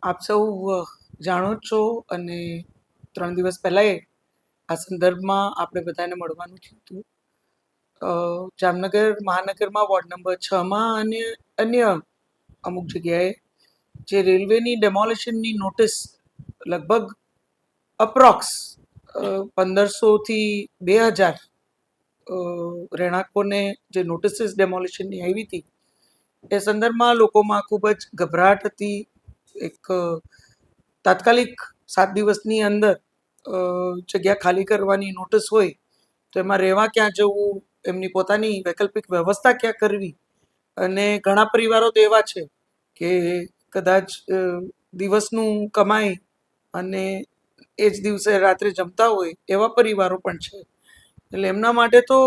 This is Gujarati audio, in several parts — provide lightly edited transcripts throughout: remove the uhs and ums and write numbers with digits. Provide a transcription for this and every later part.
આપ સૌ જાણો જ છો અને 3 દિવસ પહેલાં આ સંદર્ભમાં આપણે બધાને મળવાનું થયું હતું. જામનગર મહાનગરમાં વોર્ડ નંબર 6માં અને અન્ય અમુક જગ્યાએ જે રેલવેની ડેમોલિશનની નોટિસ લગભગ અપ્રોક્સ 1500થી 2000 રહેણાંકોને જે નોટિસીસ ડેમોલિશનની આવી હતી એ સંદર્ભમાં લોકોમાં ખૂબ જ ગભરાટ હતી. એક તાત્કાલિક 7 દિવસની અંદર જગ્યા ખાલી કરવાની નોટિસ હોય તો એમાં રહેવા ક્યાં જવું, એમની પોતાની વૈકલ્પિક વ્યવસ્થા ક્યાં કરવી. અને ઘણા પરિવારો તો એવા છે કે કદાચ દિવસનું કમાઈ અને એ જ દિવસે રાત્રે જમતા હોય એવા પરિવારો પણ છે. એટલે એમના માટે તો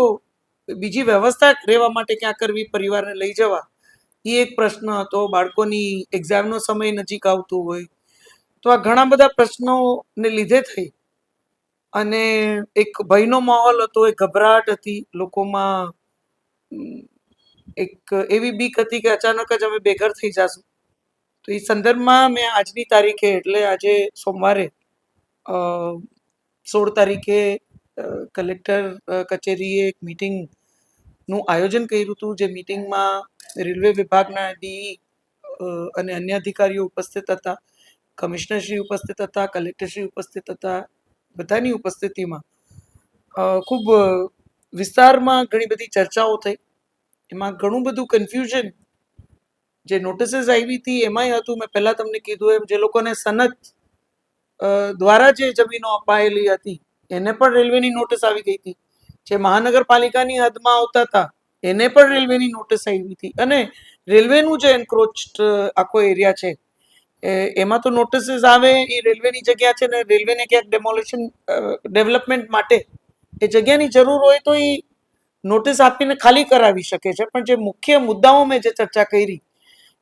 બીજી વ્યવસ્થા રહેવા માટે ક્યાં કરવી, પરિવારને લઈ જવા, એ એક પ્રશ્ન હતો. બાળકોની એક્ઝામનો સમય નજીક આવતો હોય તો આ ઘણા બધા પ્રશ્નોને લીધે થઈ અને એક ભયનો માહોલ હતો, એક ગભરાટ હતી લોકોમાં. એક એવી બીક હતી કે અચાનક જ અમે બેઘર થઈ જશું. તો એ સંદર્ભમાં મેં આજની તારીખે એટલે આજે સોમવારે 16 તારીખે કલેક્ટર કચેરીએ એક મિટિંગનું આયોજન કર્યું હતું. જે મિટિંગમાં રેલવે વિભાગના ડીઈ અને અન્ય અધિકારીઓ ઉપસ્થિત હતા, કમિશનરશ્રી ઉપસ્થિત હતા, કલેક્ટરશ્રી ઉપસ્થિત હતા. બધાની ઉપસ્થિતિમાં ખૂબ વિસ્તારમાં ઘણી બધી ચર્ચાઓ થઈ. એમાં ઘણું બધું કન્ફ્યુઝન જે નોટિસીસ આવી હતી એમાંય હતું. મેં પહેલાં તમને કીધું એમ, જે લોકોને સનદ દ્વારા જે જમીનો અપાયેલી હતી એને પણ રેલવેની નોટિસ આવી ગઈ હતી. જે મહાનગરપાલિકાની હદમાં આવતા હતા એને પણ રેલવેની નોટિસ આવી હતી. અને રેલવેનું જે એન્ક્રોચ્ડ આખો એરિયા છે એમાં તો નોટિસીસ આવે, એ રેલવેની જગ્યા છે ને રેલવેને ક્યાંક ડેમોલિશન ડેવલપમેન્ટ માટે એ જગ્યાની જરૂર હોય તો એ નોટિસ આપીને ખાલી કરાવી શકે છે. પણ જે મુખ્ય મુદ્દાઓ મેં જે ચર્ચા કરી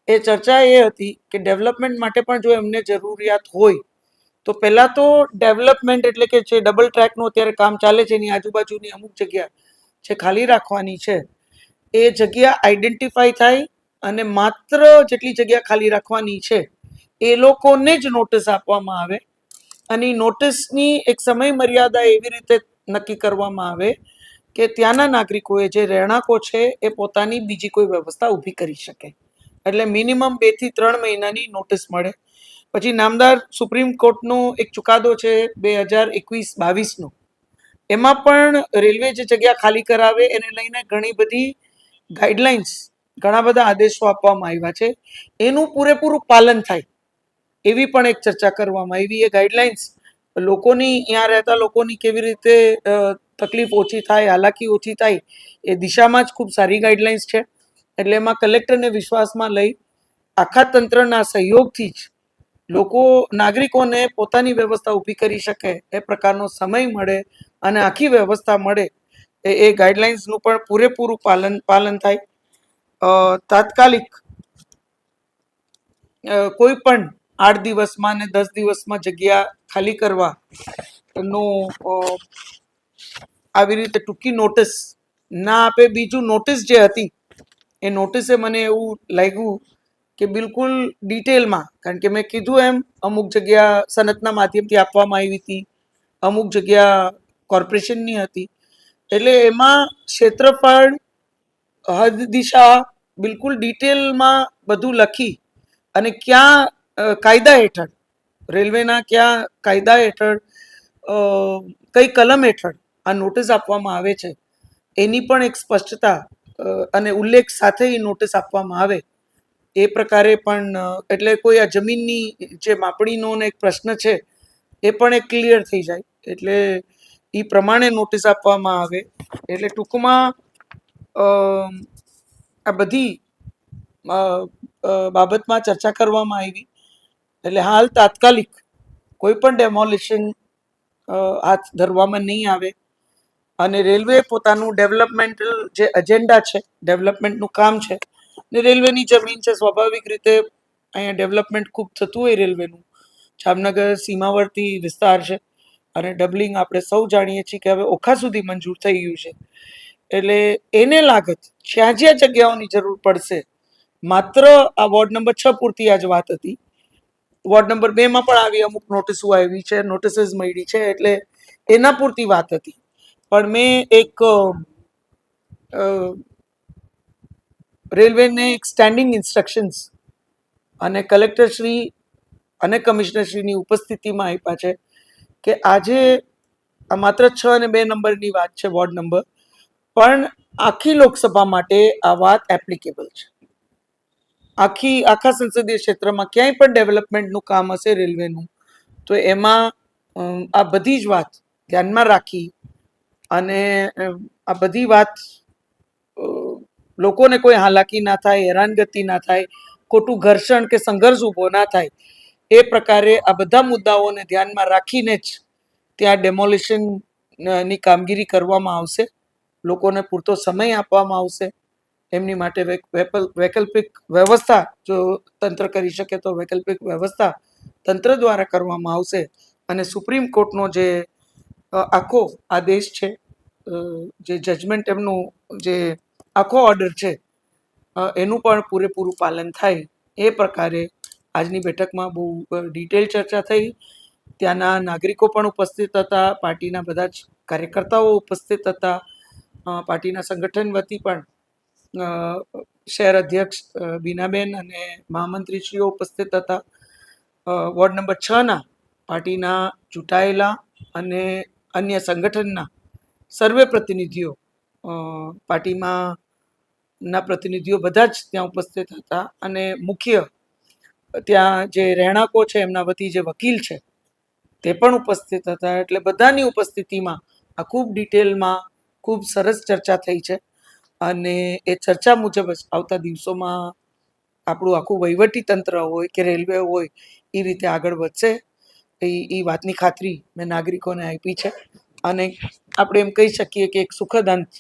એ ચર્ચા એ હતી કે ડેવલપમેન્ટ માટે પણ જો એમને જરૂરિયાત હોય તો પહેલાં તો ડેવલપમેન્ટ એટલે કે જે ડબલ ટ્રેકનું અત્યારે કામ ચાલે છે એની આજુબાજુની અમુક જગ્યા જે ખાલી રાખવાની છે એ જગ્યા આઈડેન્ટિફાઈ થાય અને માત્ર જેટલી જગ્યા ખાલી રાખવાની છે એ લોકોને જ નોટિસ આપવામાં આવે. અને નોટિસની એક સમય મર્યાદા એવી રીતે નક્કી કરવામાં આવે કે ત્યાંના નાગરિકોએ જે રહેણાંકો છે એ પોતાની બીજી કોઈ વ્યવસ્થા ઊભી કરી શકે. એટલે મિનિમમ 2 થી 3 મહિનાની નોટિસ મળે. પછી નામદાર સુપ્રીમ કોર્ટનો એક ચુકાદો છે 2021-22નો, એમાં પણ રેલવે જે જગ્યા ખાલી કરાવે એને લઈને ઘણી બધી ગાઈડલાઇન્સ, ઘણા બધા આદેશો આપવામાં આવ્યા છે. એનું પૂરેપૂરું પાલન થાય એવી પણ એક ચર્ચા કરવામાં આવી. એ ગાઈડલાઇન્સ લોકોની, અહીંયા રહેતા લોકોની કેવી રીતે તકલીફ ઓછી થાય, હાલાકી ઓછી થાય એ દિશામાં જ ખૂબ સારી ગાઈડલાઇન્સ છે. એટલે એમાં કલેક્ટરને વિશ્વાસમાં લઈ આખા તંત્રના સહયોગથી જ લોકો, નાગરિકોને પોતાની વ્યવસ્થા ઊભી કરી શકે એ પ્રકારનો સમય મળે અને આખી વ્યવસ્થા મળે એ ગાઈડલાઇન્સનું પણ પૂરેપૂરું પાલન થાય. તાત્કાલિક કોઈ પણ 8 દિવસમાં ને 10 દિવસમાં જગ્યા ખાલી કરવા નો આવી રીતે ટૂંકી નોટિસ ના આપે. બીજું, નોટિસ જે હતી એ નોટિસે મને એવું લાગ્યું કે બિલકુલ ડિટેલમાં, કારણ કે મેં કીધું એમ અમુક જગ્યા સનદના માધ્યમથી આપવામાં આવી હતી, અમુક જગ્યા કોર્પોરેશનની હતી. એટલે એમાં ક્ષેત્રફળ, હદ દિશા બિલકુલ ડિટેલમાં બધું લખી અને ક્યાં કાયદા હેઠળ, રેલવેના ક્યાં કાયદા હેઠળ, કઈ કલમ હેઠળ આ નોટિસ આપવામાં આવે છે એની પણ એક સ્પષ્ટતા અને ઉલ્લેખ સાથે એ નોટિસ આપવામાં આવે એ પ્રકારે પણ. એટલે કોઈ આ જમીનની જે માપણીનો એક પ્રશ્ન છે એ પણ એક ક્લિયર થઈ જાય. એટલે એ પ્રમાણે નોટિસ આપવામાં આવે. એટલે ટૂંકમાં આ બધી બાબતમાં ચર્ચા કરવામાં આવી. એટલે હાલ તાત્કાલિક કોઈ પણ ડેમોલિશન હાથ ધરવામાં નહીં આવે અને રેલવે પોતાનું ડેવલપમેન્ટલ જે એજન્ડા છે, ડેવલપમેન્ટનું કામ છે, ને રેલવેની જમીન છે, સ્વાભાવિક રીતે અહીંયા ડેવલપમેન્ટ ખૂબ થતું હોય રેલવેનું. જામનગર સીમાવર્તી વિસ્તાર છે અને ડબલિંગ આપણે સૌ જાણીએ છીએ કે હવે ઓખા સુધી મંજૂર થઈ ગયું છે. એટલે એને લાગત જ્યાં જગ્યાઓની જરૂર પડશે, માત્ર આ વોર્ડ નંબર 6 પૂરતી આ જ વાત હતી, વોર્ડ નંબર 2માં પણ આવી અમુક નોટિસો આવી છે, નોટિસીસ મળી છે, એટલે એના પૂરતી વાત હતી. પણ મેં એક રેલવેને એક સ્ટેન્ડિંગ ઇન્સ્ટ્રક્શન્સ અને કલેક્ટરશ્રી અને કમિશનરશ્રીની ઉપસ્થિતિમાં આપ્યા છે કે આજે આ માત્ર 6 અને 2 નંબરની વાત છે, વોર્ડ નંબર, પણ આખી લોકસભા માટે આ વાત એપ્લિકેબલ છે. આખા સંસદીય ક્ષેત્રમાં ક્યાંય પણ ડેવલપમેન્ટનું કામ હશે રેલવેનું, તો એમાં આ બધી જ વાત ધ્યાનમાં રાખી અને આ બધી વાત લોકોને કોઈ હાલાકી ના થાય, હેરાનગતિ ના થાય, ખોટું ઘર્ષણ કે સંઘર્ષ ઊભો ના થાય, એ પ્રકારે આ બધા મુદ્દાઓને ધ્યાનમાં રાખીને જ ત્યાં ડેમોલિશન ની કામગીરી કરવામાં આવશે. લોકોને પૂરતો સમય આપવામાં આવશે. એમની માટે વૈકલ્પિક વ્યવસ્થા જો તંત્ર કરી શકે તો વૈકલ્પિક વ્યવસ્થા તંત્ર દ્વારા કરવામાં આવશે. અને સુપ્રીમ કોર્ટનો જે આખો આદેશ છે, જે જજમેન્ટ એમનું જે આખો ઓર્ડર છે, એનું પણ પૂરેપૂરું પાલન થાય એ પ્રકારે આજની બેઠકમાં બહુ ડિટેલ ચર્ચા થઈ. ત્યાંના નાગરિકો પણ ઉપસ્થિત હતા, પાર્ટીના બધા જ કાર્યકર્તાઓ ઉપસ્થિત હતા, પાર્ટીના સંગઠન વતી પણ શહેર અધ્યક્ષ બીનાબેન અને મહામંત્રીશ્રીઓ ઉપસ્થિત હતા. વોર્ડ નંબર 6ના પાર્ટીના ચૂંટાયેલા અને અન્ય સંગઠનના સર્વે પ્રતિનિધિઓ, પાર્ટીમાં ના પ્રતિનિધિઓ બધા જ ત્યાં ઉપસ્થિત હતા. અને મુખ્ય ત્યાં જે રહેણાંકો છે એમના વતી જે વકીલ છે તે પણ ઉપસ્થિત હતા. એટલે બધાની ઉપસ્થિતિમાં આ ખૂબ ડિટેલમાં ખૂબ સરસ ચર્ચા થઈ છે. અને એ ચર્ચા મુજબ જ આવતા દિવસોમાં આપણું આખું વહીવટી તંત્ર હોય કે રેલવે હોય એ રીતે આગળ વધશે, એ વાતની ખાતરી મેં નાગરિકોને આપી છે. અને આપણે એમ કહી શકીએ કે એક સુખદ અંત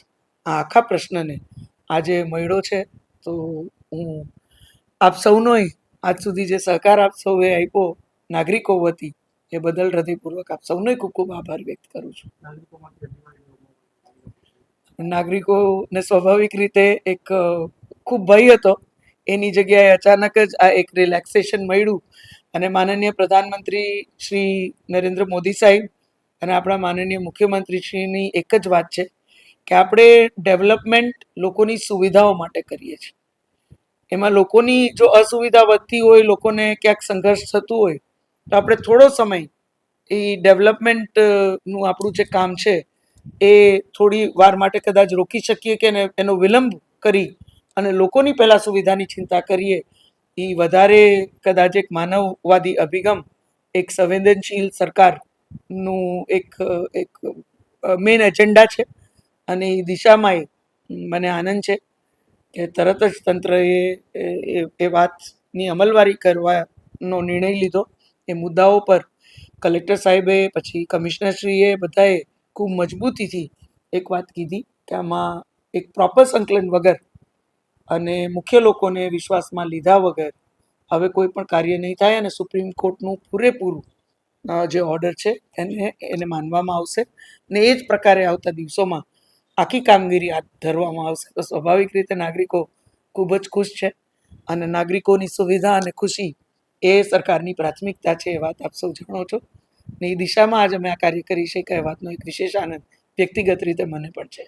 આ આખા પ્રશ્નને આજે મળ્યો છે. તો હું આપ સૌનો આજ સુધી જે સહકાર આપ સૌએ આપ્યો નાગરિકો વતી, એ બદલ હૃદયપૂર્વક આપ સૌનો ખૂબ ખૂબ આભાર વ્યક્ત કરું છું. નાગરિકોને સ્વાભાવિક રીતે એક ખૂબ ભય હતો, એની જગ્યાએ અચાનક જ આ એક રિલેક્સેશન મળ્યું. અને માનનીય પ્રધાનમંત્રી શ્રી નરેન્દ્ર મોદી સાહેબ અને આપણા માનનીય મુખ્યમંત્રી શ્રીની એક જ વાત છે કે આપણે ડેવલપમેન્ટ લોકોની સુવિધાઓ માટે કરીએ છીએ. એમાં લોકોની જો અસુવિધા વધતી હોય, લોકોને ક્યાંક સંઘર્ષ થતું હોય, તો આપણે થોડો સમય એ ડેવલપમેન્ટનું આપણું જે કામ છે એ થોડી વાર માટે કદાચ રોકી શકીએ કે એનો વિલંબ કરી અને લોકોની પહેલાં સુવિધાની ચિંતા કરીએ. એ વધારે કદાચ એક માનવવાદી અભિગમ, એક સંવેદનશીલ સરકારનું એક મેઇન એજન્ડા છે. અને એ દિશામાં મને આનંદ છે કે તરત જ તંત્રએ એ વાતની અમલવારી કરવાનો નિર્ણય લીધો. એ મુદ્દાઓ પર કલેક્ટર સાહેબે, પછી કમિશનરશ્રીએ બધાએ ખૂબ મજબૂતીથી એક વાત કીધી કે આમાં એક પ્રોપર સંકલન વગર અને મુખ્ય લોકોને વિશ્વાસમાં લીધા વગર હવે કોઈ પણ કાર્ય નહીં થાય. અને સુપ્રીમ કોર્ટનું પૂરેપૂરું જે ઓર્ડર છે એને માનવામાં આવશે. ને એ જ પ્રકારે આવતા દિવસોમાં આખી કામગીરી હાથ ધરવામાં આવશે. તો સ્વાભાવિક રીતે નાગરિકો ખૂબ જ ખુશ છે. અને નાગરિકોની સુવિધા અને ખુશી એ સરકારની પ્રાથમિકતા છે, એ વાત આપ સૌ જાણો છો. ને એ દિશામાં આજે અમે આ કાર્ય કરી છે કે એ વાતનો એક વિશેષ આનંદ વ્યક્તિગત રીતે મને પણ છે.